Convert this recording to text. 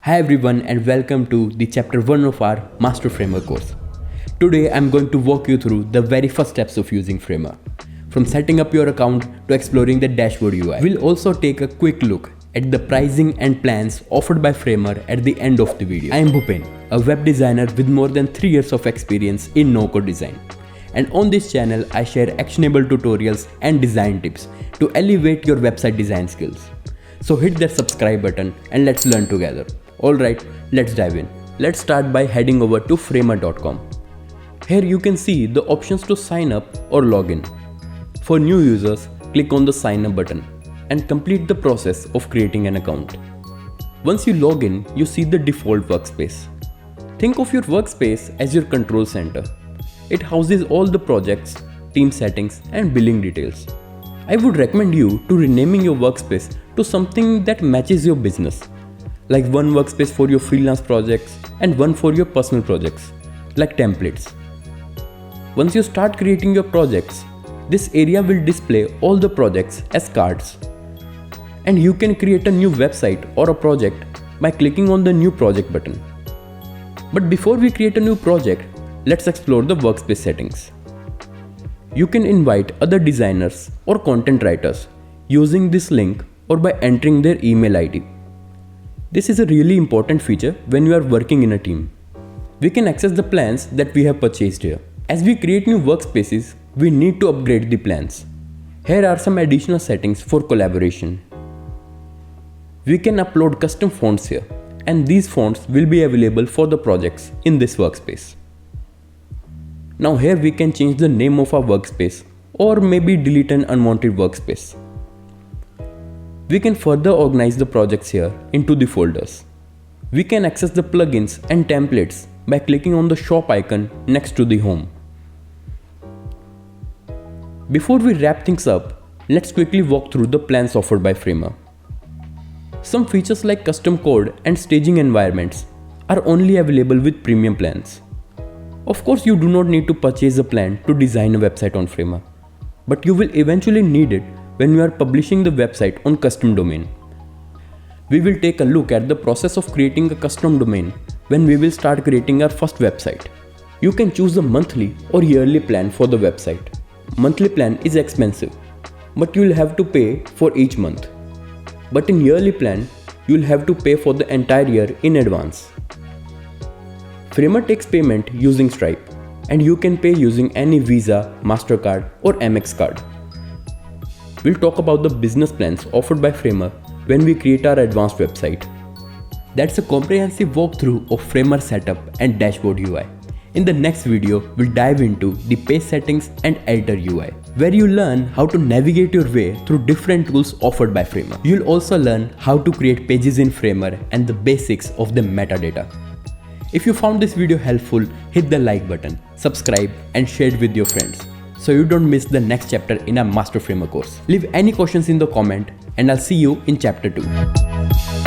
Hi everyone and welcome to the chapter 1 of our Master Framer course. Today I'm going to walk you through the very first steps of using Framer. From setting up your account to exploring the dashboard UI. We'll also take a quick look at the pricing and plans offered by Framer at the end of the video. I am Bhupen, a web designer with more than 3 years of experience in no-code design. And on this channel I share actionable tutorials and design tips to elevate your website design skills. So hit that subscribe button and let's learn together. Alright, let's dive in. Let's start by heading over to framer.com. Here you can see the options to sign up or log in. For new users, click on the sign up button and complete the process of creating an account. Once you log in, you see the default workspace. Think of your workspace as your control center. It houses all the projects, team settings and billing details. I would recommend you to renaming your workspace to something that matches your business. Like one workspace for your freelance projects and one for your personal projects, like templates. Once you start creating your projects, this area will display all the projects as cards. And you can create a new website or a project by clicking on the new project button. But before we create a new project, let's explore the workspace settings. You can invite other designers or content writers using this link or by entering their email ID. This is a really important feature when you are working in a team. We can access the plans that we have purchased here. As we create new workspaces, we need to upgrade the plans. Here are some additional settings for collaboration. We can upload custom fonts here, and these fonts will be available for the projects in this workspace. Now here we can change the name of our workspace or maybe delete an unwanted workspace. We can further organize the projects here into the folders. We can access the plugins and templates by clicking on the shop icon next to the home. Before we wrap things up, let's quickly walk through the plans offered by Framer. Some features like custom code and staging environments are only available with premium plans. Of course, you do not need to purchase a plan to design a website on Framer, but you will eventually need it when you are publishing the website on custom domain. We will take a look at the process of creating a custom domain when we will start creating our first website. You can choose a monthly or yearly plan for the website. Monthly plan is expensive, but you will have to pay for each month. But in yearly plan, you will have to pay for the entire year in advance. Framer takes payment using Stripe, and you can pay using any Visa, MasterCard or Amex card. We'll talk about the business plans offered by Framer when we create our advanced website. That's a comprehensive walkthrough of Framer setup and dashboard UI. In the next video, we'll dive into the page settings and editor UI, where you learn how to navigate your way through different tools offered by Framer. You'll also learn how to create pages in Framer and the basics of the metadata. If you found this video helpful, hit the like button, subscribe and share it with your friends, so you don't miss the next chapter in our Master Framer course. Leave any questions in the comment and I'll see you in chapter 2.